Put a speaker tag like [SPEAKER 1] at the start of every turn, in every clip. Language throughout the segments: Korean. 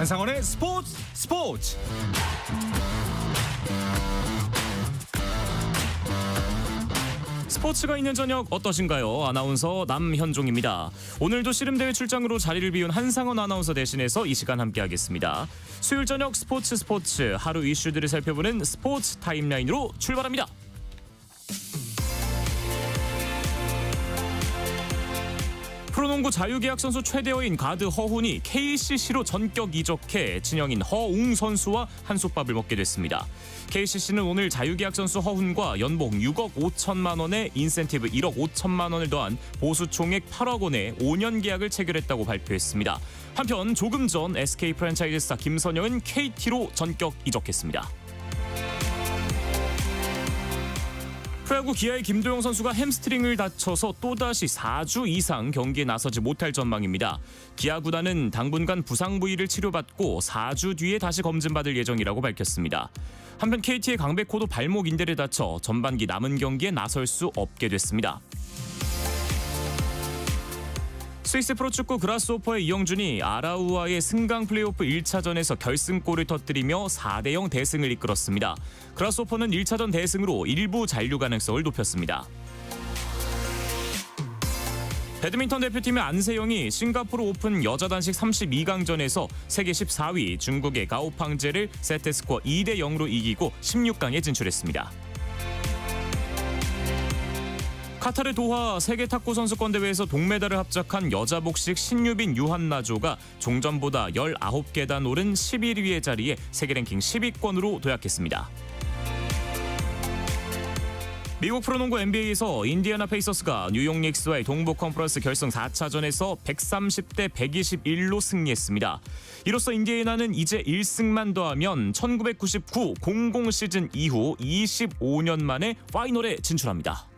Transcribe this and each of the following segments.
[SPEAKER 1] 한상원의 스포츠. 스포츠가 있는 저녁 어떠신가요? 아나운서 남현종입니다. 오늘도 씨름대회 출장으로 자리를 비운 한상원 아나운서 대신해서 이 시간 함께하겠습니다. 수요일 저녁 스포츠 하루 이슈들을 살펴보는 스포츠 타임라인으로 출발합니다. 프로농구 자유계약 선수 최대어인 가드 허훈이 KCC로 전격 이적해 친형인 허웅 선수와 한솥밥을 먹게 됐습니다. KCC는 오늘 자유계약 선수 허훈과 연봉 6억 5천만 원에 인센티브 1억 5천만 원을 더한 보수 총액 8억 원의 5년 계약을 체결했다고 발표했습니다. 한편 조금 전 SK 프랜차이즈 스타 김선영은 KT로 전격 이적했습니다. 프로야구 기아의 김도영 선수가 햄스트링을 다쳐서 또다시 4주 이상 경기에 나서지 못할 전망입니다. 기아 구단은 당분간 부상 부위를 치료받고 4주 뒤에 다시 검진받을 예정이라고 밝혔습니다. 한편 KT의 강백호도 발목 인대를 다쳐 전반기 남은 경기에 나설 수 없게 됐습니다. 스위스 프로축구 그라스호퍼의 이영준이 아라우아의 승강 플레이오프 1차전에서 결승골을 터뜨리며 4대0 대승을 이끌었습니다. 그라스호퍼는 1차전 대승으로 일부 잔류 가능성을 높였습니다. 배드민턴 대표팀의 안세영이 싱가포르 오픈 여자 단식 32강전에서 세계 14위 중국의 가오팡제를 세트스코어 2대0으로 이기고 16강에 진출했습니다. 카타르 도하 세계 탁구 선수권 대회에서 동메달을 합작한 여자 복식 신유빈 유한나조가 종전보다 19계단 오른 11위의 자리에 세계 랭킹 10위권으로 도약했습니다. 미국 프로농구 NBA에서 인디애나 페이서스가 뉴욕 닉스와의 동부 컨퍼런스 결승 4차전에서 130대 121로 승리했습니다. 이로써 인디애나는 이제 1승만 더하면 1999-00 시즌 이후 25년 만에 파이널에 진출합니다.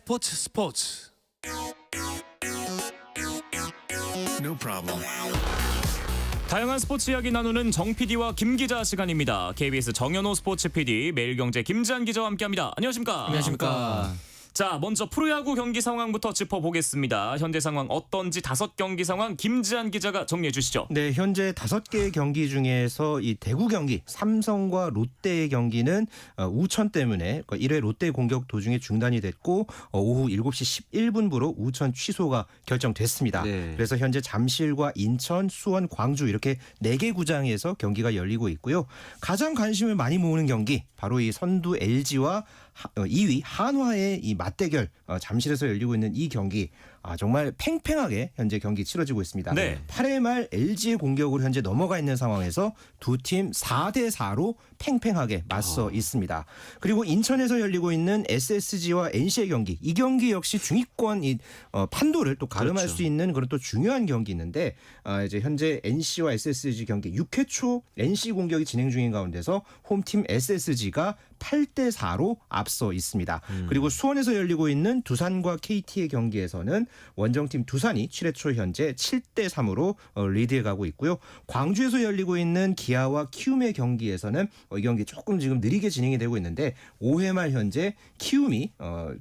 [SPEAKER 2] 스포츠. No problem.
[SPEAKER 1] 다양한 스포츠 이야기 나누는 정 PD와 김 기자 시간입니다. KBS 정현호 스포츠 PD, 매일경제 김지한 기자와 함께합니다. 안녕하십니까?
[SPEAKER 2] 안녕하십니까?
[SPEAKER 1] 자, 먼저 프로야구 경기 상황부터 짚어보겠습니다. 현재 상황 어떤지 5경기 상황 김지한 기자가 정리해 주시죠.
[SPEAKER 3] 네, 현재 5개의 경기 중에서 이 대구 경기, 삼성과 롯데의 경기는 우천 때문에 1회 롯데 공격 도중에 중단이 됐고 오후 7시 11분부로 우천 취소가 결정됐습니다.
[SPEAKER 2] 네.
[SPEAKER 3] 그래서 현재 잠실과 인천, 수원, 광주 이렇게 4개 구장에서 경기가 열리고 있고요. 가장 관심을 많이 모으는 경기, 바로 이 선두 LG와 2위 한화의 이 맞대결, 잠실에서 열리고 있는 이 경기, 정말 팽팽하게 현재 경기 치러지고 있습니다.
[SPEAKER 1] 네.
[SPEAKER 3] 8회 말 LG의 공격으로 현재 넘어가 있는 상황에서 두 팀 4대4로 팽팽하게 맞서 있습니다. 그리고 인천에서 열리고 있는 SSG와 NC의 경기, 이 경기 역시 중위권 판도를 또 가름할
[SPEAKER 2] 그렇죠.
[SPEAKER 3] 수 있는 그런 또 중요한 경기 있는데, 이제 현재 NC와 SSG 경기 6회 초 NC 공격이 진행 중인 가운데서 홈팀 SSG가 8대4로 앞서 있습니다. 그리고 수원에서 열리고 있는 두산과 KT의 경기에서는 원정팀 두산이 7회 초 현재 7대3으로 리드해 가고 있고요. 광주에서 열리고 있는 기아와 키움의 경기에서는 이 경기 조금 지금 느리게 진행이 되고 있는데 5회 말 현재 키움이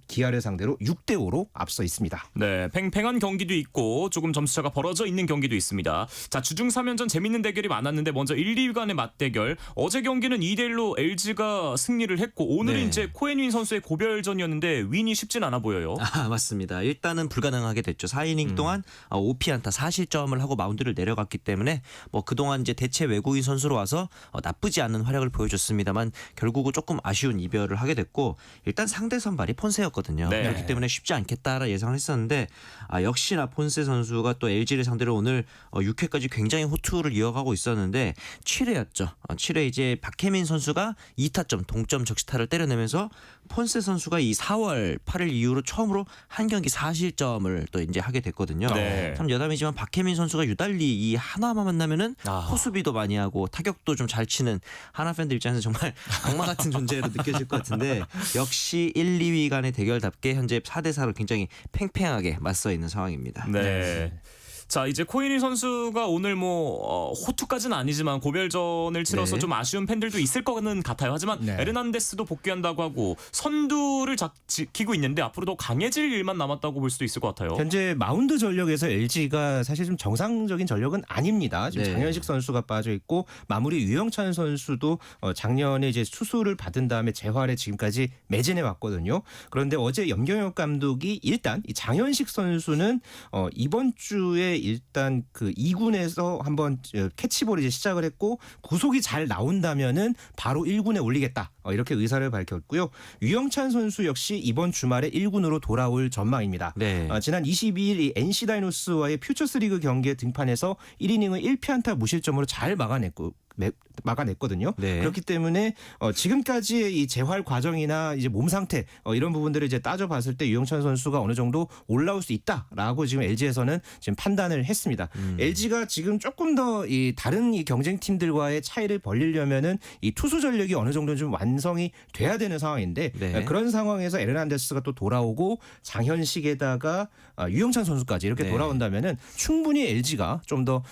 [SPEAKER 3] 기아를 상대로 6대5로 앞서 있습니다.
[SPEAKER 1] 네, 팽팽한 경기도 있고 조금 점수차가 벌어져 있는 경기도 있습니다. 자, 주중 3연전 재밌는 대결이 많았는데 먼저 1, 2위 간의 맞대결. 어제 경기는 2대1로 LG가 승리를 했고 오늘은
[SPEAKER 2] 네.
[SPEAKER 1] 이제 코엔윈 선수의 고별전이었는데 윈이 쉽진 않아 보여요.
[SPEAKER 2] 맞습니다. 일단은 불가능하게 됐죠. 4이닝 동안 5피안타 4실점을 하고 마운드를 내려갔기 때문에 뭐 그동안 이제 대체 외국인 선수로 와서 나쁘지 않은 활약을 보여줬습니다만 결국은 조금 아쉬운 이별을 하게 됐고, 일단 상대 선발이 폰세였거든요.
[SPEAKER 1] 네.
[SPEAKER 2] 그렇기 때문에 쉽지 않겠다라 예상을 했었는데 역시나 폰세 선수가 또 LG를 상대로 오늘 6회까지 굉장히 호투를 이어가고 있었는데 7회였죠. 7회 이제 박혜민 선수가 2타점 동점 40점 적시타를 때려내면서 폰세 선수가 이 4월 8일 이후로 처음으로 한 경기 4실점을 또 이제 하게 됐거든요.
[SPEAKER 1] 네.
[SPEAKER 2] 참 여담이지만 박혜민 선수가 유달리 이 하나만 만나면은
[SPEAKER 1] 아.
[SPEAKER 2] 호수비도 많이 하고 타격도 좀 잘 치는 하나 팬들 입장에서 정말 악마 같은 존재로 느껴질 것 같은데 역시 1, 2위 간의 대결답게 현재 4대 4로 굉장히 팽팽하게 맞서 있는 상황입니다.
[SPEAKER 1] 네. 자, 이제 코이니 선수가 오늘 호투까지는 아니지만 고별전을 치러서
[SPEAKER 2] 네.
[SPEAKER 1] 좀 아쉬운 팬들도 있을 거는 같아요. 하지만
[SPEAKER 3] 네.
[SPEAKER 1] 에르난데스도 복귀한다고 하고 선두를 지키고 있는데 앞으로 더 강해질 일만 남았다고 볼 수도 있을 것 같아요.
[SPEAKER 3] 현재 마운드 전력에서 LG가 사실 좀 정상적인 전력은 아닙니다. 지금
[SPEAKER 2] 네.
[SPEAKER 3] 장현식 선수가 빠져 있고 마무리 유영찬 선수도 작년에 이제 수술을 받은 다음에 재활에 지금까지 매진해 왔거든요. 그런데 어제 염경엽 감독이 일단 이 장현식 선수는 이번 주에 일단 그 2군에서 한번 캐치볼을 이제 시작을 했고 구속이 잘 나온다면은 바로 1군에 올리겠다. 이렇게 의사를 밝혔고요. 유영찬 선수 역시 이번 주말에 1군으로 돌아올 전망입니다.
[SPEAKER 2] 네.
[SPEAKER 3] 지난 22일 이 NC 다이노스와의 퓨처스리그 경기에 등판해서 1이닝을 1피안타 무실점으로 잘 막아냈거든요.
[SPEAKER 2] 네.
[SPEAKER 3] 그렇기 때문에 지금까지의 이 재활 과정이나 이제 몸 상태 이런 부분들을 이제 따져봤을 때 유영찬 선수가 어느 정도 올라올 수 있다라고 지금 LG에서는 지금 판단을 했습니다. LG가 지금 조금 더 이 다른 이 경쟁 팀들과의 차이를 벌리려면은 이 투수 전력이 어느 정도 좀 완성이 돼야 되는 상황인데
[SPEAKER 2] 네.
[SPEAKER 3] 그런 상황에서 에르난데스가 또 돌아오고 장현식에다가 유영찬 선수까지 이렇게
[SPEAKER 2] 네.
[SPEAKER 3] 돌아온다면은 충분히 LG가 좀 더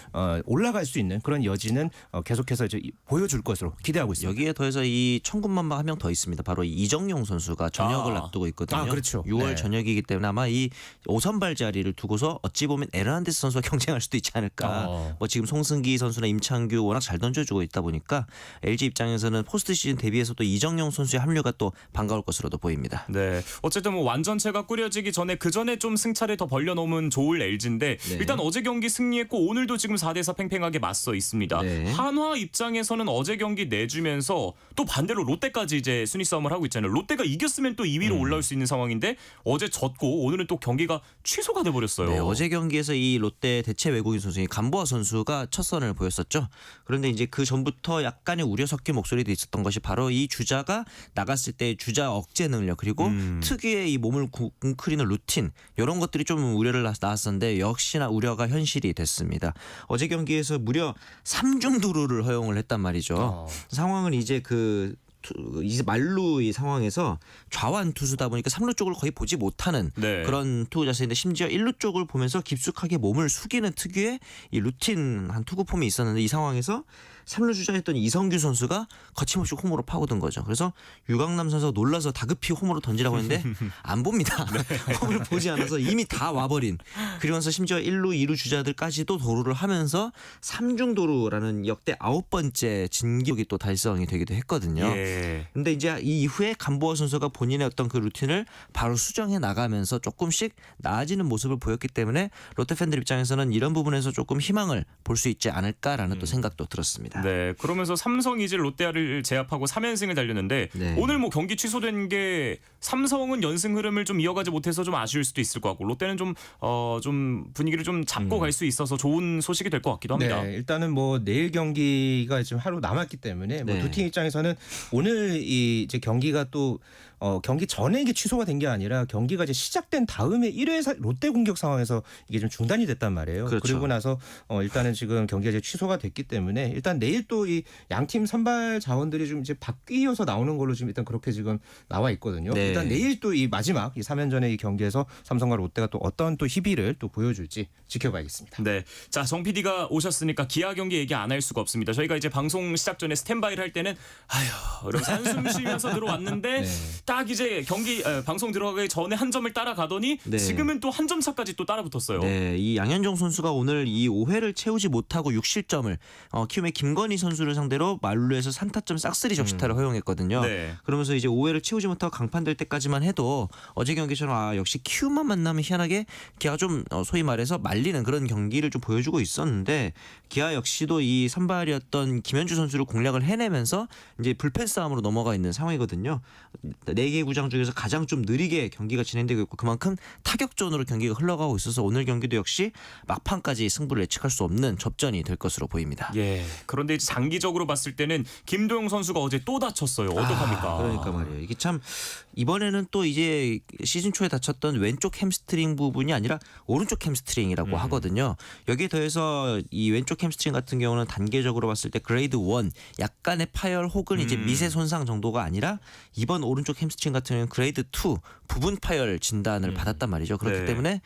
[SPEAKER 3] 올라갈 수 있는 그런 여지는 계속해서 이제 보여줄 것으로 기대하고 있습니다.
[SPEAKER 2] 여기에 더해서 이 천군만마 한 명 더 있습니다. 바로 이정용 선수가 전역을
[SPEAKER 1] 아.
[SPEAKER 2] 앞두고 있거든요.
[SPEAKER 3] 아, 그렇죠.
[SPEAKER 2] 6월
[SPEAKER 3] 네.
[SPEAKER 2] 전역이기 때문에 아마 이 5선발 자리를 두고서 어찌 보면 에르난데스 선수와 경쟁할 수도 있지 않을까. 뭐 지금 송승기 선수나 임창규 워낙 잘 던져주고 있다 보니까 LG 입장에서는 포스트 시즌 대비해서 또 이정용 선수의 합류가 또 반가울 것으로도 보입니다.
[SPEAKER 1] 네. 어쨌든 완전체가 꾸려지기 전에 그 전에 좀 승차를 더 벌려놓으면 좋을 LG인데
[SPEAKER 2] 네.
[SPEAKER 1] 일단 어제 경기 승리했고 오늘도 지금 4대4 팽팽하게 맞서 있습니다.
[SPEAKER 2] 네.
[SPEAKER 1] 한화 입장에서는 어제 경기 내주면서 또 반대로 롯데까지 이제 순위 싸움을 하고 있잖아요. 롯데가 이겼으면 또 2위로 올라올 수 있는 상황인데 어제 졌고 오늘은 또 경기가 취소가 돼 버렸어요.
[SPEAKER 2] 네, 어제 경기에서 이 롯데 대체 외국인 선수인 간보아 선수가 첫 선을 보였었죠. 그런데 이제 그 전부터 약간의 우려 섞인 목소리도 있었던 것이 바로 이 주자가 나갔을 때 주자 억제 능력 그리고 특유의 이 몸을 웅크리는 루틴 이런 것들이 좀 우려를 낳았었는데 역시나 우려가 현실이 됐습니다. 어제 경기에서 무려 3중도루를 허용을 했단 말이죠. 상황은 이제 이제 말루 이 상황에서 좌완 투수다 보니까 3루 쪽을 거의 보지 못하는
[SPEAKER 1] 네.
[SPEAKER 2] 그런 투구 자세인데 심지어 1루 쪽을 보면서 깊숙하게 몸을 숙이는 특유의 이 루틴한 투구 폼이 있었는데 이 상황에서 3루 주자였던 이성규 선수가 거침없이 홈으로 파고든 거죠. 그래서 유강남 선수가 놀라서 다급히 홈으로 던지라고 했는데 안 봅니다. 홈을 보지 않아서 이미 다 와버린. 그러면서 심지어 1루, 2루 주자들까지도 도루를 하면서 3중도루라는 역대 9번째 진기록이 또 달성이 되기도 했거든요.
[SPEAKER 1] 예.
[SPEAKER 2] 근데 이제 이 이후에 간보아 선수가 본인의 어떤 그 루틴을 바로 수정해 나가면서 조금씩 나아지는 모습을 보였기 때문에 롯데 팬들 입장에서는 이런 부분에서 조금 희망을 볼 수 있지 않을까라는 또 생각도 들었습니다.
[SPEAKER 1] 네, 그러면서 삼성이 이제 롯데를 제압하고 3연승을 달렸는데
[SPEAKER 2] 네.
[SPEAKER 1] 오늘 경기 취소된 게 삼성은 연승 흐름을 좀 이어가지 못해서 좀 아쉬울 수도 있을 것 같고 롯데는 좀 분위기를 좀 잡고 갈 수 있어서 좋은 소식이 될 것 같기도 합니다.
[SPEAKER 3] 네, 일단은 내일 경기가 지금 하루 남았기 때문에
[SPEAKER 2] 네.
[SPEAKER 3] 두 팀 입장에서는 오늘 이제 경기가 또 경기 전에 이게 취소가 된 게 아니라 경기가 이제 시작된 다음에 1회 롯데 공격 상황에서 이게 좀 중단이 됐단 말이에요.
[SPEAKER 2] 그렇죠.
[SPEAKER 3] 그리고 나서 일단은 지금 경기가 이제 취소가 됐기 때문에 일단 내일 또 이 양팀 선발 자원들이 좀 이제 바뀌어서 나오는 걸로 지금 일단 그렇게 지금 나와 있거든요.
[SPEAKER 2] 네.
[SPEAKER 3] 일단 내일 또 이 마지막 이 3연전의 이 경기에서 삼성과 롯데가 또 어떤 또 희비를 또 보여줄지 지켜봐야겠습니다.
[SPEAKER 1] 네, 자, 정 PD가 오셨으니까 기아 경기 얘기 안 할 수가 없습니다. 저희가 이제 방송 시작 전에 스탠바이를 할 때는 아휴, 이러면서 한숨 쉬면서 들어왔는데
[SPEAKER 3] 네.
[SPEAKER 1] 딱 이제 방송 들어가기 전에 한 점을 따라가더니
[SPEAKER 2] 네.
[SPEAKER 1] 지금은 또 한 점 차까지 또 따라붙었어요.
[SPEAKER 2] 네, 이 양현종 선수가 오늘 이 5회를 채우지 못하고 6실점을 키움의 김건희 선수를 상대로 만루에서 산타점 싹쓸이 적시타를 허용했거든요.
[SPEAKER 1] 네.
[SPEAKER 2] 그러면서 이제 5회를 채우지 못하고 강판될 때까지만 해도 어제 경기처럼 역시 키움만 만나면 희한하게 기아가 좀 소위 말해서 말리는 그런 경기를 좀 보여주고 있었는데 기아 역시도 이 선발이었던 김현주 선수를 공략을 해내면서 이제 불펜 싸움으로 넘어가 있는 상황이거든요. 4개 구장 중에서 가장 좀 느리게 경기가 진행되고 있고 그만큼 타격전으로 경기가 흘러가고 있어서 오늘 경기도 역시 막판까지 승부를 예측할 수 없는 접전이 될 것으로 보입니다.
[SPEAKER 1] 예. 그런데 그런데 이제 장기적으로 봤을 때는 김도영 선수가 어제 또 다쳤어요. 어떡합니까?
[SPEAKER 2] 그러니까 말이에요. 이게 참 이번에는 또 이제 시즌 초에 다쳤던 왼쪽 햄스트링 부분이 아니라 오른쪽 햄스트링이라고 하거든요. 여기에 더해서 이 왼쪽 햄스트링 같은 경우는 단계적으로 봤을 때 그레이드 1 약간의 파열 혹은 이제 미세 손상 정도가 아니라 이번 오른쪽 햄스트링 같은 경우는 그레이드 2 부분 파열 진단을 받았단 말이죠. 그렇기
[SPEAKER 1] 네.
[SPEAKER 2] 때문에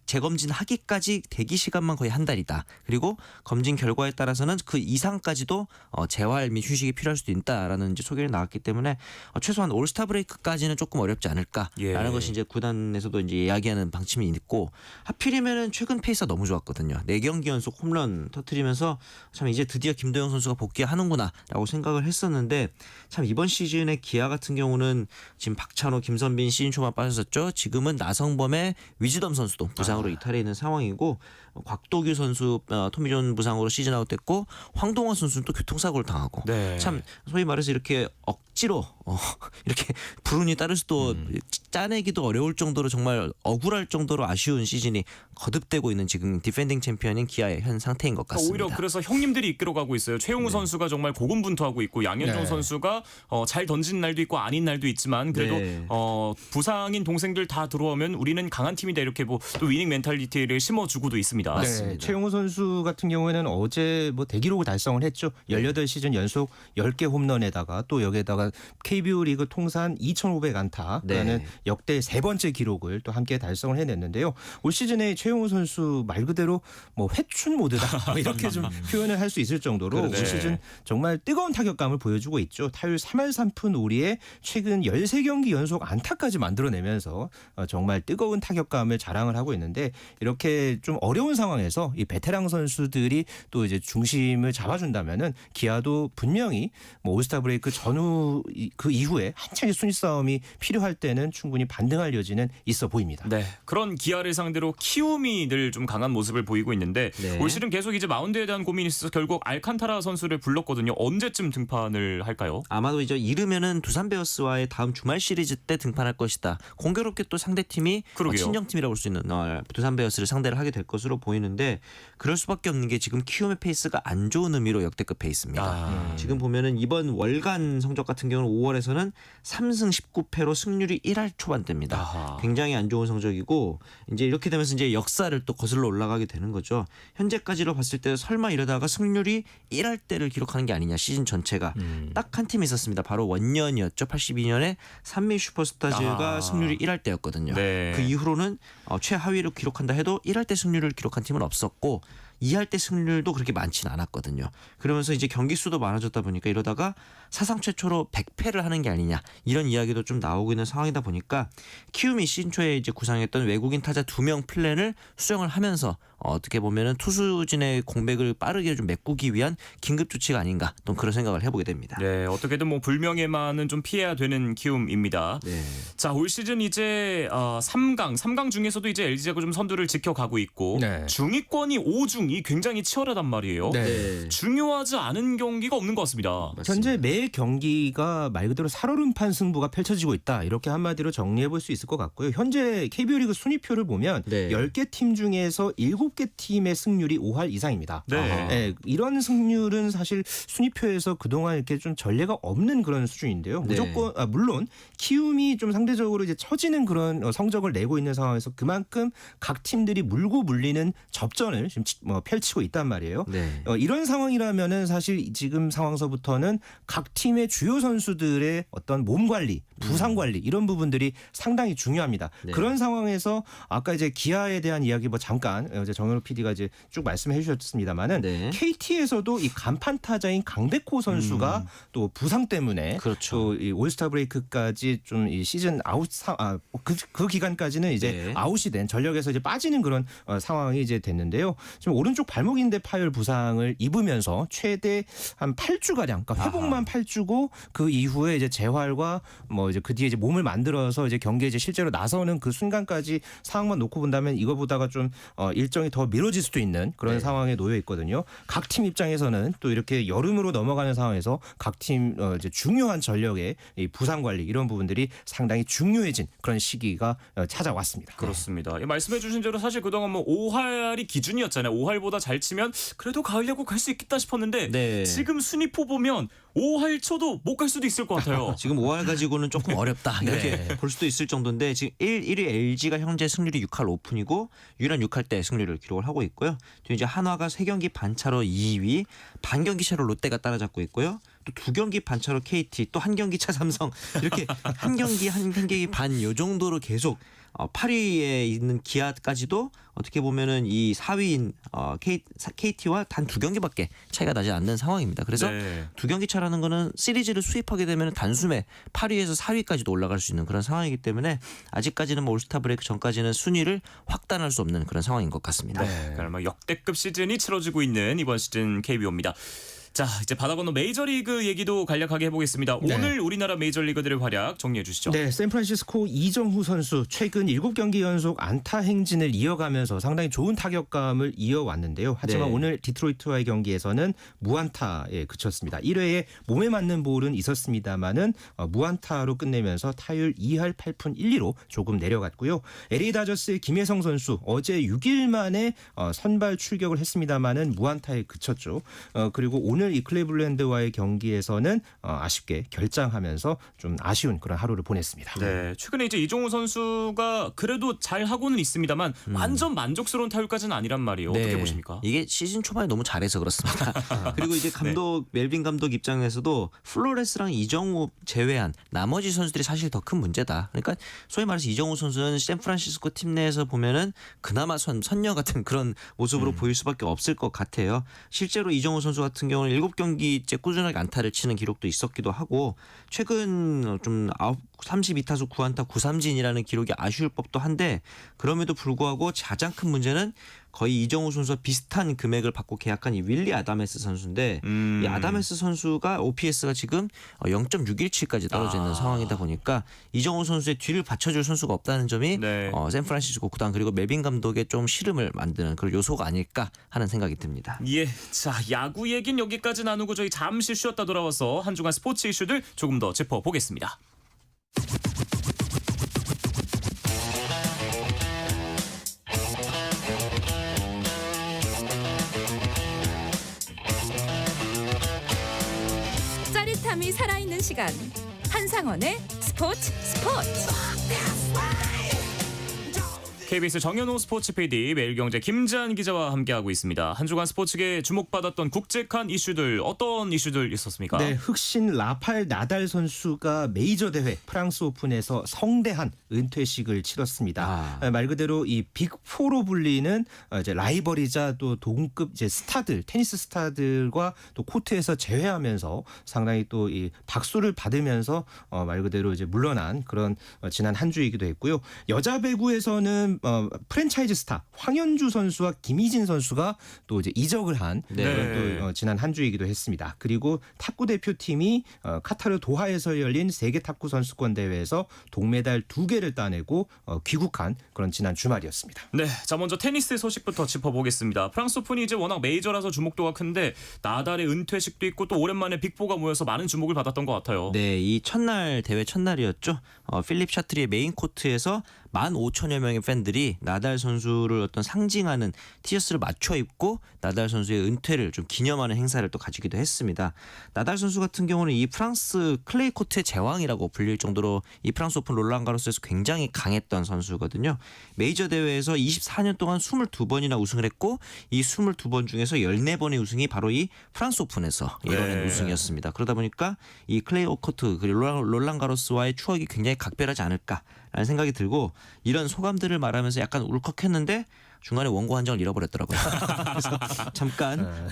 [SPEAKER 2] 재검진하기까지 대기 시간만 거의 한 달이다. 그리고 검진 결과에 따라서는 그 이상까지도 재활 및 휴식이 필요할 수도 있다라는 이제 소견이 나왔기 때문에 최소한 올스타 브레이크까지는 조금 어렵지 않을까라는
[SPEAKER 1] 예.
[SPEAKER 2] 것이 이제 구단에서도 이제 이야기하는 방침이 있고 하필이면은 최근 페이스가 너무 좋았거든요. 4경기 연속 홈런 터뜨리면서 참 이제 드디어 김도영 선수가 복귀하는구나라고 생각을 했었는데 참 이번 시즌의 기아 같은 경우는 지금 박찬호, 김선빈 시즌 초반 빠졌었죠. 지금은 나성범의 위즈덤 선수도 부상으로 이탈해 있는 상황이고 곽도규 선수 토미존 부상으로 시즌 아웃됐고 황동원 선수는 또 교통사고를 당하고
[SPEAKER 1] 네.
[SPEAKER 2] 참 소위 말해서 이렇게 억지로 이렇게 불운이 따를 수도 짜내기도 어려울 정도로 정말 억울할 정도로 아쉬운 시즌이 거듭되고 있는 지금 디펜딩 챔피언인 기아의 현 상태인 것 같습니다.
[SPEAKER 1] 오히려 그래서 형님들이 이끌어가고 있어요. 최용우 선수가 정말 고군분투하고 있고 양현종
[SPEAKER 3] 네.
[SPEAKER 1] 선수가 잘 던진 날도 있고 아닌 날도 있지만 그래도
[SPEAKER 2] 네.
[SPEAKER 1] 부상인 동생들 다 들어오면 우리는 강한 팀이다 이렇게 뭐 또 위닝 멘탈리티를 심어주고도 있습니다.
[SPEAKER 2] 맞습니다.
[SPEAKER 3] 네, 최용호 선수 같은 경우에는 어제 뭐 대기록을 달성을 했죠. 18시즌 연속 10개 홈런에다가 또 여기에다가 KBO 리그 통산 2,500안타라는
[SPEAKER 2] 네.
[SPEAKER 3] 역대 세 번째 기록을 또 함께 달성을 해냈는데요. 올 시즌에 최용호 선수 말 그대로 뭐 회춘 모드다 뭐 이렇게 좀 표현을 할 수 있을 정도로 올
[SPEAKER 1] 그러네.
[SPEAKER 3] 시즌 정말 뜨거운 타격감을 보여주고 있죠. 타율 3할 3푼 5리에 최근 13경기 연속 안타까지 만들어내면서 정말 뜨거운 타격감을 자랑을 하고 있는데 이렇게 좀 어려운 상황에서 이 베테랑 선수들이 또 이제 중심을 잡아준다면은 기아도 분명히 뭐 올스타 브레이크 전후 그 이후에 한창의 순위 싸움이 필요할 때는 충분히 반등할 여지는 있어 보입니다.
[SPEAKER 1] 네, 그런 기아를 상대로 키움이 늘 좀 강한 모습을 보이고 있는데
[SPEAKER 2] 네.
[SPEAKER 1] 올 시즌 계속 이제 마운드에 대한 고민이 있어서 결국 알칸타라 선수를 불렀거든요. 언제쯤 등판을 할까요?
[SPEAKER 2] 아마도 이제 이르면은 두산 베어스와의 다음 주말 시리즈 때 등판할 것이다. 공교롭게 또 상대팀이
[SPEAKER 1] 그러게요.
[SPEAKER 2] 친정팀이라고 볼 수 있는 두산 베어스를 상대를 하게 될 것으로 보이는데 그럴 수밖에 없는 게 지금 키움의 페이스가 안 좋은 의미로 역대급 페이스입니다. 지금 보면은 이번 월간 성적 같은 경우는 5월에서는 3승 19패로 승률이 1할 초반대입니다.
[SPEAKER 1] 아하.
[SPEAKER 2] 굉장히 안 좋은 성적이고 이제 이렇게 되면서 이제 역사를 또 거슬러 올라가게 되는 거죠. 현재까지로 봤을 때 설마 이러다가 승률이 1할 대를 기록하는 게 아니냐 시즌 전체가 딱 한 팀 있었습니다. 바로 원년이었죠. 82년에 산미 슈퍼스타즈가
[SPEAKER 1] 아.
[SPEAKER 2] 승률이 1할 대였거든요.
[SPEAKER 1] 네.
[SPEAKER 2] 그 이후로는 최하위를 기록한다 해도 1할 대 승률을 기록한 팀은 없었고 2할 때 승률도 그렇게 많지는 않았거든요. 그러면서 이제 경기 수도 많아졌다 보니까 이러다가 사상 최초로 100패를 하는 게 아니냐 이런 이야기도 좀 나오고 있는 상황이다 보니까 키움이 시즌 초에 이제 구상했던 외국인 타자 2명 플랜을 수정을 하면서 어떻게 보면은 투수진의 공백을 빠르게 좀 메꾸기 위한 긴급 조치가 아닌가 또 그런 생각을 해보게 됩니다.
[SPEAKER 1] 네, 어떻게든 뭐 불명예만은 좀 피해야 되는 키움입니다.
[SPEAKER 2] 네.
[SPEAKER 1] 자, 올 시즌 이제 3강 중에서도 이제 LG가 좀 선두를 지켜가고 있고
[SPEAKER 3] 네.
[SPEAKER 1] 중위권이 5중이 굉장히 치열하단 말이에요.
[SPEAKER 3] 네.
[SPEAKER 1] 중요하지 않은 경기가 없는 것 같습니다.
[SPEAKER 3] 현재 매 경기가 말 그대로 살얼음판 승부가 펼쳐지고 있다. 이렇게 한마디로 정리해 볼 수 있을 것 같고요. 현재 KBO 리그 순위표를 보면
[SPEAKER 2] 네.
[SPEAKER 3] 10개 팀 중에서 7개 팀의 승률이 5할 이상입니다.
[SPEAKER 1] 네.
[SPEAKER 3] 네, 이런 승률은 사실 순위표에서 그동안 이렇게 좀 전례가 없는 그런 수준인데요.
[SPEAKER 2] 네.
[SPEAKER 3] 물론 키움이 좀 상대적으로 이제 처지는 그런 성적을 내고 있는 상황에서 그만큼 각 팀들이 물고 물리는 접전을 지금 펼치고 있단 말이에요.
[SPEAKER 2] 네.
[SPEAKER 3] 이런 상황이라면은 사실 지금 상황서부터는 각 팀의 주요 선수들의 어떤 몸 관리, 부상 관리 이런 부분들이 상당히 중요합니다.
[SPEAKER 2] 네.
[SPEAKER 3] 그런 상황에서 아까 이제 기아에 대한 이야기 뭐 잠깐 어제 정현우 PD가 이제 쭉 말씀해 주셨습니다만은
[SPEAKER 2] 네.
[SPEAKER 3] KT에서도 이 간판 타자인 강백호 선수가 또 부상 때문에
[SPEAKER 2] 그렇죠.
[SPEAKER 3] 또 이 올스타 브레이크까지 좀 이 시즌 아웃 그 기간까지는 이제
[SPEAKER 2] 네.
[SPEAKER 3] 아웃이 된 전력에서 이제 빠지는 그런 상황이 이제 됐는데요. 지금 오른쪽 발목인대 파열 부상을 입으면서 최대 한 8주 가량, 그러니까 회복만 8주고 그 이후에 이제 재활과 뭐 이제 그 뒤에 이제 몸을 만들어서 이제 경기에 이제 실제로 나서는 그 순간까지 상황만 놓고 본다면 이거보다가 좀 일정이 더 미뤄질 수도 있는 그런 상황에 놓여 있거든요. 각 팀 입장에서는 또 이렇게 여름으로 넘어가는 상황에서 각 팀 이제 중요한 전력의 이 부상 관리 이런 부분들이 상당히 중요해진 그런 시기가 찾아왔습니다.
[SPEAKER 1] 그렇습니다. 말씀해주신 대로 사실 그동안 뭐 5할이 기준이었잖아요. 5할보다 잘 치면 그래도 가을 야구 갈 수 있겠다 싶었는데
[SPEAKER 2] 네.
[SPEAKER 1] 지금 순위표 보면 5할 쳐도 못 갈 수도 있을 것 같아요.
[SPEAKER 2] 지금 5할 가지고는 조금 어렵다 이렇게 볼 수도 있을 정도인데 지금 1위 LG가 현재 승률이 6할 오픈이고 유일한 6할 때 승률을 기록을 하고 있고요. 또 이제 한화가 3경기 반차로 2위, 반경기 차로 롯데가 따라잡고 있고요. 또 2경기 반차로 KT, 또 1경기 차 삼성 이렇게 한 경기 반 요 정도로 계속 8위에 있는 기아까지도 어떻게 보면은 이 4위인 KT와 단 2경기밖에 차이가 나지 않는 상황입니다. 그래서
[SPEAKER 1] 네.
[SPEAKER 2] 2경기 차라는 거는 시리즈를 수입하게 되면 단숨에 8위에서 4위까지도 올라갈 수 있는 그런 상황이기 때문에 아직까지는 뭐 올스타 브레이크 전까지는 순위를 확단할 수 없는 그런 상황인 것 같습니다.
[SPEAKER 1] 그러니까 역대급 시즌이 치러지고 있는 이번 시즌 KBO입니다. 자, 이제 바다 건너 메이저리그 얘기도 간략하게 해보겠습니다.
[SPEAKER 3] 네.
[SPEAKER 1] 오늘 우리나라 메이저리그들의 활약 정리해 주시죠.
[SPEAKER 3] 네, 샌프란시스코 이정후 선수 최근 7경기 연속 안타 행진을 이어가면서 상당히 좋은 타격감을 이어왔는데요. 하지만
[SPEAKER 2] 네.
[SPEAKER 3] 오늘 디트로이트와의 경기에서는 무안타에 그쳤습니다. 1회에 몸에 맞는 볼은 있었습니다만은 무안타로 끝내면서 타율 2할 8푼 1리로 조금 내려갔고요. LA 다저스의 김혜성 선수 어제 6일 만에 선발 출격을 했습니다만은 무안타에 그쳤죠. 그리고 오늘 이 클리블랜드와의 경기에서는 아쉽게 결장하면서 좀 아쉬운 그런 하루를 보냈습니다.
[SPEAKER 1] 네, 최근에 이제 이종우 선수가 그래도 잘 하고는 있습니다만 완전 만족스러운 타율까지는 아니란 말이에요. 어떻게 보십니까?
[SPEAKER 2] 이게 시즌 초반에 너무 잘해서 그렇습니다. 그리고 이제 감독 멜빈 감독 입장에서도 플로레스랑 이정우 제외한 나머지 선수들이 사실 더 큰 문제다. 그러니까 소위 말해서 이정우 선수는 샌프란시스코 팀 내에서 보면은 그나마 선녀 같은 그런 모습으로 보일 수밖에 없을 것 같아요. 실제로 이정우 선수 같은 경우는 7경기째 꾸준하게 안타를 치는 기록도 있었기도 하고 최근 좀 32타수 9안타 9삼진이라는 기록이 아쉬울 법도 한데 그럼에도 불구하고 가장 큰 문제는 거의 이정우 선수와 비슷한 금액을 받고 계약한 이 윌리 아다메스 선수인데 이 아다메스 선수가 OPS가 지금 0.617까지 떨어져 있는 상황이다 보니까 이정우 선수의 뒤를 받쳐줄 선수가 없다는 점이
[SPEAKER 1] 네.
[SPEAKER 2] 샌프란시스코 구단 그리고 멜빈 감독의 좀 시름을 만드는 그런 요소가 아닐까 하는 생각이 듭니다.
[SPEAKER 1] 예, 자 야구 얘기는 여기까지 나누고 저희 잠시 쉬었다 돌아와서 한 주간 스포츠 이슈들 조금 더 짚어보겠습니다.
[SPEAKER 4] 짜릿함이 살아있는 시간 한상원의 스포츠
[SPEAKER 1] KBS 정현호 스포츠 PD, 매일경제 김재한 기자와 함께하고 있습니다. 한 주간 스포츠계에 주목받았던 국제칸 이슈들 어떤 이슈들 있었습니까?
[SPEAKER 3] 네, 흑신 라팔 나달 선수가 메이저 대회 프랑스 오픈에서 성대한 은퇴식을 치렀습니다. 말 그대로 이 빅4로 불리는 이제 라이벌이자 또 동급 이제 스타들, 테니스 스타들과 또 코트에서 제외하면서 상당히 또 이 박수를 받으면서 말 그대로 이제 물러난 그런 지난 한 주이기도 했고요. 여자 배구에서는 프랜차이즈 스타 황현주 선수와 김희진 선수가 또 이제 이적을 한 그런 또 지난 한 주이기도 했습니다. 그리고 탁구 대표팀이 카타르 도하에서 열린 세계 탁구 선수권 대회에서 동메달 2개를 따내고 귀국한 그런 지난 주말이었습니다.
[SPEAKER 1] 네, 자 먼저 테니스 소식부터 짚어보겠습니다. 프랑스 오픈이 이제 워낙 메이저라서 주목도가 큰데 나달의 은퇴식도 있고 또 오랜만에 빅4가 모여서 많은 주목을 받았던 것 같아요.
[SPEAKER 2] 네, 이 대회 첫날이었죠. 필립 샤트리의 메인 코트에서 15,000여 명의 팬들이 나달 선수를 어떤 상징하는 티셔츠를 맞춰 입고 나달 선수의 은퇴를 좀 기념하는 행사를 또 가지기도 했습니다. 나달 선수 같은 경우는 이 프랑스 클레이 코트의 제왕이라고 불릴 정도로 이 프랑스 오픈 롤랑 가로스에서 굉장히 강했던 선수거든요. 메이저 대회에서 24년 동안 22번이나 우승을 했고 이 22번 중에서 14번의 우승이 바로 이 프랑스 오픈에서 이뤄낸 우승이었습니다. 그러다 보니까 이 클레이 코트 그리고 롤랑 가로스와의 추억이 굉장히 각별하지 않을까라는 생각이 들고 이런 소감들을 말하면서 약간 울컥했는데 중간에 원고 한 장을 잃어버렸더라고요. 그래서 잠깐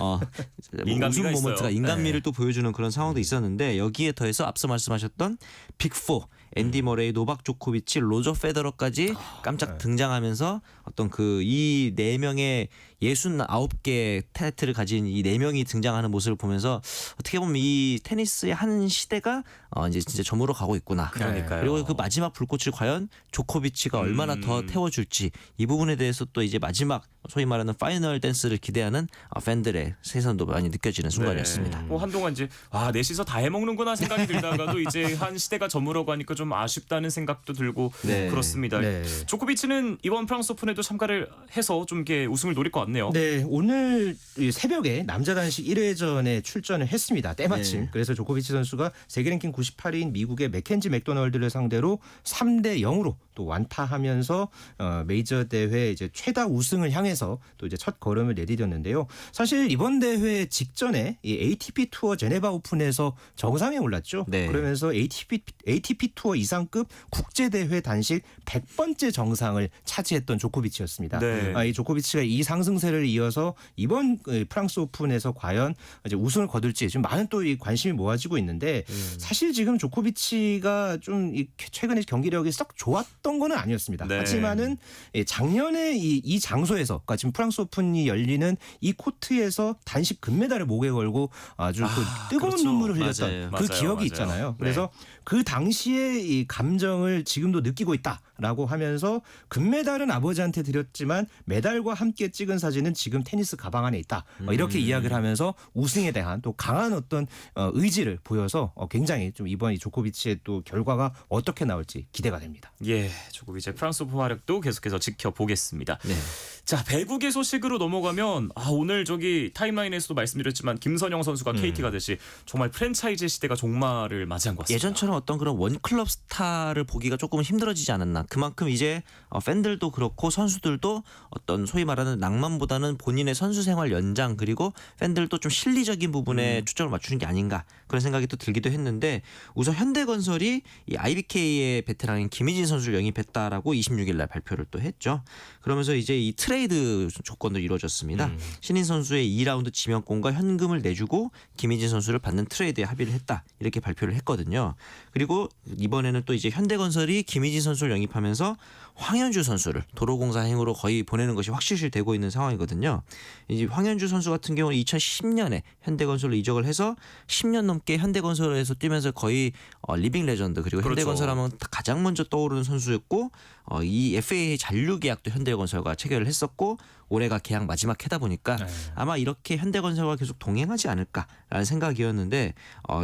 [SPEAKER 1] 인간미가
[SPEAKER 2] 웃음 모먼트가
[SPEAKER 1] 있어요.
[SPEAKER 2] 인간미를 또 보여주는 그런 상황도 있었는데 여기에 더해서 앞서 말씀하셨던 빅4 앤디 머레이, 노박 조코비치, 로저 페더러까지 깜짝 등장하면서 어떤 그 이 네 명의 69개 타이틀을 가진 이 4명이 등장하는 모습을 보면서 어떻게 보면 이 테니스의 한 시대가 이제 진짜 저물어 가고 있구나.
[SPEAKER 1] 그러니까요.
[SPEAKER 2] 그리고 그 마지막 불꽃을 과연 조코비치가 얼마나 더 태워줄지 이 부분에 대해서 또 이제 마지막 소위 말하는 파이널 댄스를 기대하는 팬들의 시선도 많이 느껴지는 순간이었습니다.
[SPEAKER 1] 뭐 한동안 이제 넷이서 다 해먹는구나 생각이 들다가도 이제 한 시대가 저물어 가니까 좀 아쉽다는 생각도 들고
[SPEAKER 2] 네.
[SPEAKER 1] 그렇습니다.
[SPEAKER 3] 네.
[SPEAKER 1] 조코비치는 이번 프랑스 오픈에도 참가를 해서 좀 이렇게 우승을 노릴 것 같네요.
[SPEAKER 3] 네, 오늘 새벽에 남자 단식 1회전에 출전을 했습니다. 때마침.
[SPEAKER 2] 네.
[SPEAKER 3] 그래서 조코비치 선수가 세계 랭킹 98위인 미국의 맥켄지 맥도널드를 상대로 3대 0으로 또 완파하면서 메이저 대회 이제 최다 우승을 향해서 또 이제 첫 걸음을 내디뎠는데요. 사실 이번 대회 직전에 이 ATP 투어 제네바 오픈에서 정상에 올랐죠.
[SPEAKER 2] 네.
[SPEAKER 3] 그러면서 ATP 투어 이상급 국제 대회 단식 100번째 정상을 차지했던 조코비치였습니다.
[SPEAKER 1] 네.
[SPEAKER 3] 이 조코비치가 이 상승세를 이어서 이번 프랑스 오픈에서 과연 이제 우승을 거둘지 지금 많은 또 이 관심이 모아지고 있는데 사실 지금 조코비치가 좀 최근에 경기력이 썩 좋았던 건 아니었습니다.
[SPEAKER 1] 네.
[SPEAKER 3] 하지만은 작년에 이 장소에서 그러니까 지금 프랑스 오픈이 열리는 이 코트에서 단식 금메달을 목에 걸고 아주 그 뜨거운
[SPEAKER 1] 그렇죠.
[SPEAKER 3] 눈물을 흘렸던
[SPEAKER 2] 맞아요.
[SPEAKER 3] 그
[SPEAKER 1] 맞아요.
[SPEAKER 3] 기억이
[SPEAKER 1] 맞아요.
[SPEAKER 3] 있잖아요.
[SPEAKER 1] 네.
[SPEAKER 3] 그래서 그 당시의 이 감정을 지금도 느끼고 있다라고 하면서 금메달은 아버지한테 드렸지만 메달과 함께 찍은 사진은 지금 테니스 가방 안에 있다. 이렇게 이야기를 하면서 우승에 대한 또 강한 어떤 의지를 보여서 굉장히 좀 이번 이 조코비치의 또 결과가 어떻게 나올지 기대가 됩니다.
[SPEAKER 1] 예, 조코비치의 프랑스 오픈 활약도 계속해서 지켜보겠습니다.
[SPEAKER 2] 네.
[SPEAKER 1] 자, 배구계 소식으로 넘어가면 오늘 저기 타임라인에서도 말씀드렸지만 김선영 선수가 KT 가듯이 정말 프랜차이즈 시대가 종말을 맞이한 것 같습니다.
[SPEAKER 2] 예전처럼 어떤 그런 원클럽 스타를 보기가 조금 힘들어지지 않았나. 그만큼 이제 팬들도 그렇고 선수들도 어떤 소위 말하는 낭만보다는 본인의 선수 생활 연장 그리고 팬들도 좀 실리적인 부분에 초점을 맞추는 게 아닌가 그런 생각이 또 들기도 했는데 우선 현대건설이 이 IBK의 베테랑인 김희진 선수를 영입했다라고 26일 날 발표를 또 했죠. 그러면서 이제 이 트레이드 조건도 이루어졌습니다. 신인 선수의 2라운드 지명권과 현금을 내주고 김희진 선수를 받는 트레이드에 합의를 했다. 이렇게 발표를 했거든요. 그리고 이번에는 또 이제 현대건설이 김희진 선수를 영입하면서 황현주 선수를 도로공사 행으로 거의 보내는 것이 확실시되고 있는 상황이거든요. 이제 황현주 선수 같은 경우는 2010년에 현대건설로 이적을 해서 10년 넘게 현대건설에서 뛰면서 거의 리빙 레전드 그리고
[SPEAKER 1] 그렇죠.
[SPEAKER 2] 현대건설하면 가장 먼저 떠오르는 선수였고 이 FA 잔류 계약도 현대건설과 체결을 했었고 올해가 계약 마지막 해다 보니까 아마 이렇게 현대건설과 계속 동행하지 않을까라는 생각이었는데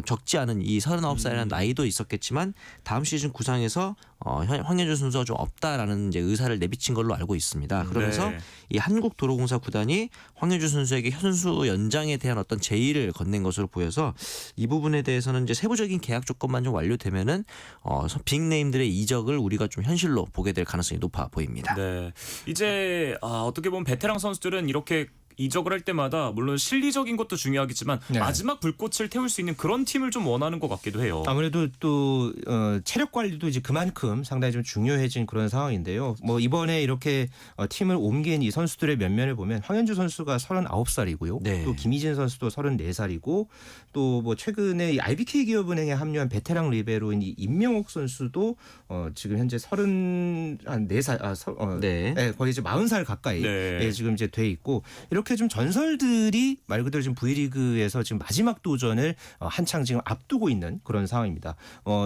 [SPEAKER 2] 적지 않은 이 39살이라는 나이도 있었겠지만 다음 시즌 구상에서 황현주 선수가 좀 없다라는 이제 의사를 내비친 걸로 알고 있습니다. 그러면서
[SPEAKER 1] 네.
[SPEAKER 2] 이 한국도로공사 구단이 황현주 선수에게 현수 연장에 대한 어떤 제의를 건넨 것으로 보여서 이 부분에 대해서는 이제 세부적인 계약 조건만 좀 완료되면은 빅네임들의 이적을 우리가 좀 현실로 보게 될 가능성이 높아 보입니다.
[SPEAKER 1] 네. 이제 어떻게 보면 베테랑 선수들은 이렇게 이적을 할 때마다 물론 실리적인 것도 중요하겠지만
[SPEAKER 3] 네.
[SPEAKER 1] 마지막 불꽃을 태울 수 있는 그런 팀을 좀 원하는 것 같기도 해요.
[SPEAKER 3] 아무래도 또 체력 관리도 이제 그만큼 상당히 좀 중요해진 그런 상황인데요. 뭐 이번에 이렇게 팀을 옮긴 이 선수들의 면면을 보면 황현주 선수가 39살이고요.
[SPEAKER 2] 네.
[SPEAKER 3] 또 김희진 선수도 34살이고 또 뭐 최근에 이 IBK 기업은행에 합류한 베테랑 리베로인 이 임명옥 선수도 지금 현재 34살
[SPEAKER 2] 네.
[SPEAKER 3] 네, 거의 이제 40살 가까이
[SPEAKER 1] 네.
[SPEAKER 3] 예, 지금 이제 돼 있고 이렇게 좀 전설들이 말 그대로 지금 V리그에서 지금 마지막 도전을 한창 지금 앞두고 있는 그런 상황입니다.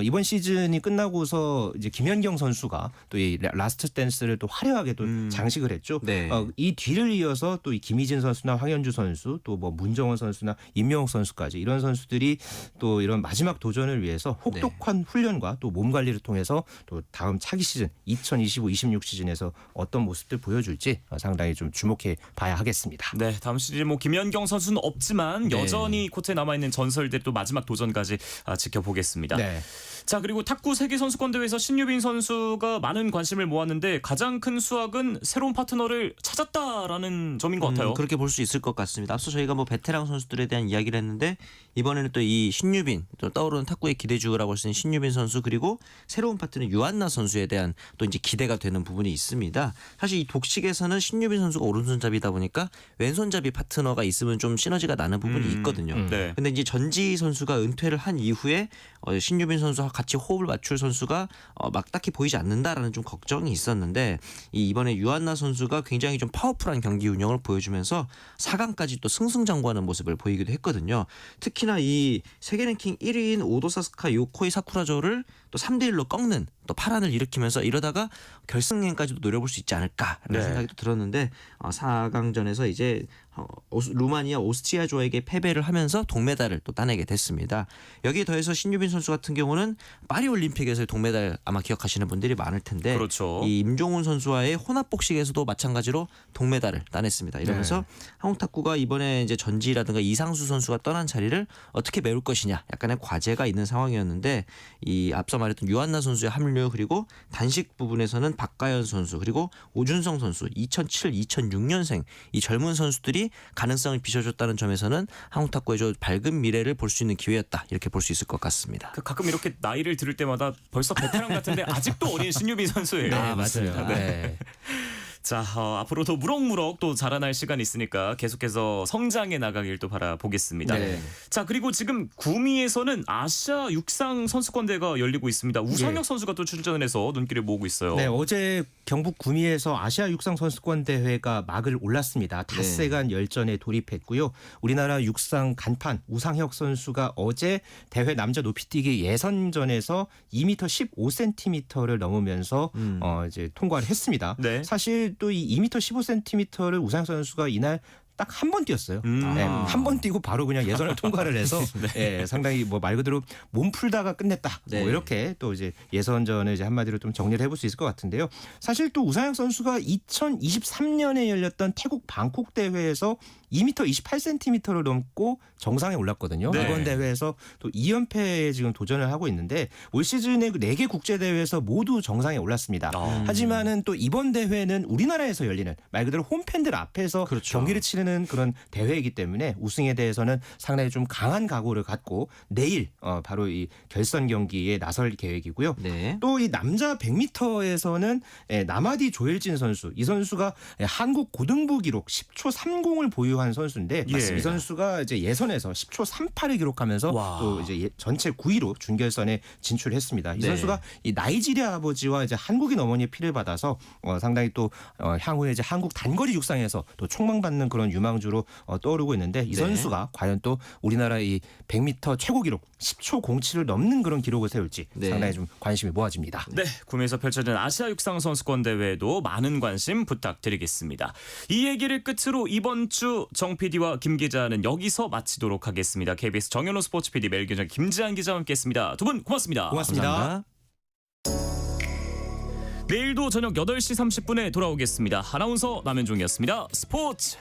[SPEAKER 3] 이번 시즌이 끝나고서 이제 김연경 선수가 또 이 라스트 댄스를 또 화려하게 또 장식을 했죠.
[SPEAKER 2] 네.
[SPEAKER 3] 이 뒤를 이어서 또 이 김희진 선수나 황현주 선수 또 뭐 문정원 선수나 임명옥 선수까지 이런 선수들이 또 이런 마지막 도전을 위해서 혹독한 훈련과 또 몸 관리를 통해서 또 다음 차기 시즌 2025-26 시즌에서 어떤 모습들 보여줄지 상당히 좀 주목해 봐야 하겠습니다.
[SPEAKER 1] 네, 다음 시즌 뭐 김연경 선수는 없지만
[SPEAKER 2] 네.
[SPEAKER 1] 여전히 코트에 남아 있는 전설들 또 마지막 도전까지 지켜보겠습니다.
[SPEAKER 3] 네.
[SPEAKER 1] 자, 그리고 탁구 세계 선수권 대회에서 신유빈 선수가 많은 관심을 모았는데 가장 큰 수확은 새로운 파트너를 찾았다라는 점인 것 같아요.
[SPEAKER 2] 그렇게 볼 수 있을 것 같습니다. 앞서 저희가 뭐 베테랑 선수들에 대한 이야기를 했는데 이번에는 또 이 신유빈 또 떠오르는 탁구의 기대주라고 할 수 있는 신유빈 선수 그리고 새로운 파트너 유한나 선수에 대한 또 이제 기대가 되는 부분이 있습니다. 사실 이 독식에서는 신유빈 선수가 오른손잡이다 보니까 왼손잡이 파트너가 있으면 좀 시너지가 나는 부분이 있거든요.
[SPEAKER 1] 네.
[SPEAKER 2] 근데 이제 전지 선수가 은퇴를 한 이후에 신유빈 선수와 같이 호흡을 맞출 선수가 막 딱히 보이지 않는다라는 좀 걱정이 있었는데 이번에 유한나 선수가 굉장히 좀 파워풀한 경기 운영을 보여주면서 4강까지 또 승승장구하는 모습을 보이기도 했거든요. 특히나 이 세계 랭킹 1위인 오도사스카 요코이 사쿠라조를 또 3대1로 꺾는 또 파란을 일으키면서 이러다가 결승행까지도 노려볼 수 있지 않을까라는 생각이 또 들었는데 4강전에서 이제 루마니아 오스트리아조에게 패배를 하면서 동메달을 또 따내게 됐습니다. 여기에 더해서 신유빈 선수 같은 경우는 파리올림픽에서의 동메달 아마 기억하시는 분들이 많을 텐데
[SPEAKER 1] 그렇죠.
[SPEAKER 2] 이 임종훈 선수와의 혼합복식에서도 마찬가지로 동메달을 따냈습니다. 이러면서 한국 탁구가 이번에 이제 전지라든가 이상수 선수가 떠난 자리를 어떻게 메울 것이냐 약간의 과제가 있는 상황이었는데 이 앞서 말했던 유한나 선수의 합류 그리고 단식 부분에서는 박가연 선수 그리고 오준성 선수 2007, 2006년생 이 젊은 선수들이 가능성을 비춰줬다는 점에서는 한국 탁구의 좀 밝은 미래를 볼 수 있는 기회였다 이렇게 볼 수 있을 것 같습니다.
[SPEAKER 1] 가끔 이렇게 나이를 들을 때마다 벌써 베테랑 같은데 아직도 어린 신유빈 선수예요.
[SPEAKER 3] 네, 맞습니다. 네.
[SPEAKER 1] 자, 앞으로도 무럭무럭 또 자라날 시간이 있으니까 계속해서 성장해 나가길 또 바라보겠습니다.
[SPEAKER 3] 네.
[SPEAKER 1] 자, 그리고 지금 구미에서는 아시아 육상 선수권대회가 열리고 있습니다. 우상혁 선수가 또 출전을 해서 눈길을 모으고 있어요.
[SPEAKER 3] 네, 어제 경북 구미에서 아시아 육상 선수권 대회가 막을 올랐습니다. 닷새간 열전에 돌입했고요. 우리나라 육상 간판 우상혁 선수가 어제 대회 남자 높이뛰기 예선전에서 2m 15cm를 넘으면서 이제 통과를 했습니다.
[SPEAKER 1] 네.
[SPEAKER 3] 사실 또 이 2m 15cm를 우상혁 선수가 이날 딱 한 번 뛰었어요. 네, 한 번 뛰고 바로 그냥 예선을 통과를 해서 네, 상당히 뭐 말 그대로 몸 풀다가 끝냈다.
[SPEAKER 2] 네.
[SPEAKER 3] 뭐 이렇게 또 이제 예선전을 이제 한마디로 좀 정리를 해볼 수 있을 것 같은데요. 사실 또 우상혁 선수가 2023년에 열렸던 태국 방콕 대회에서 2m 28cm를 넘고 정상에 올랐거든요.
[SPEAKER 1] 네.
[SPEAKER 3] 이번 대회에서 또 2연패에 지금 도전을 하고 있는데 올 시즌에 4개 국제 대회에서 모두 정상에 올랐습니다. 하지만은 또 이번 대회는 우리나라에서 열리는 말 그대로 홈팬들 앞에서
[SPEAKER 2] 그렇죠.
[SPEAKER 3] 경기를 치르는 그런 대회이기 때문에 우승에 대해서는 상당히 좀 강한 각오를 갖고 내일 바로 이 결선 경기에 나설 계획이고요.
[SPEAKER 2] 네.
[SPEAKER 3] 또 이 남자 100m에서는 나마디 조엘진 선수, 이 선수가 한국 고등부 기록 10초 30을 보유한 선수인데
[SPEAKER 1] 예.
[SPEAKER 3] 이 선수가 이제 예선에서 10초 38을 기록하면서
[SPEAKER 1] 와.
[SPEAKER 3] 또 이제 전체 9위로 준결선에 진출했습니다. 이
[SPEAKER 2] 네.
[SPEAKER 3] 선수가 이 나이지리아 아버지와 이제 한국인 어머니의 피를 받아서 상당히 또 향후에 이제 한국 단거리 육상에서 또 촉망받는 그런 유망주로 떠오르고 있는데 이
[SPEAKER 2] 네.
[SPEAKER 3] 선수가 과연 또 우리나라 이 100m 최고 기록 10초 07을 넘는 그런 기록을 세울지
[SPEAKER 2] 네.
[SPEAKER 3] 상당히 좀 관심이 모아집니다.
[SPEAKER 1] 네, 구미에서 펼쳐진 아시아 육상 선수권 대회에도 많은 관심 부탁드리겠습니다. 이 얘기를 끝으로 이번 주 정 PD와 김 기자는 여기서 마치도록 하겠습니다. KBS 정현호 스포츠 PD 멜기정 김지한 기자와 함께했습니다. 두 분 고맙습니다.
[SPEAKER 3] 고맙습니다.
[SPEAKER 2] 감사합니다.
[SPEAKER 1] 내일도 저녁 8시 30분에 돌아오겠습니다. 아나운서 남현종이었습니다. 스포츠.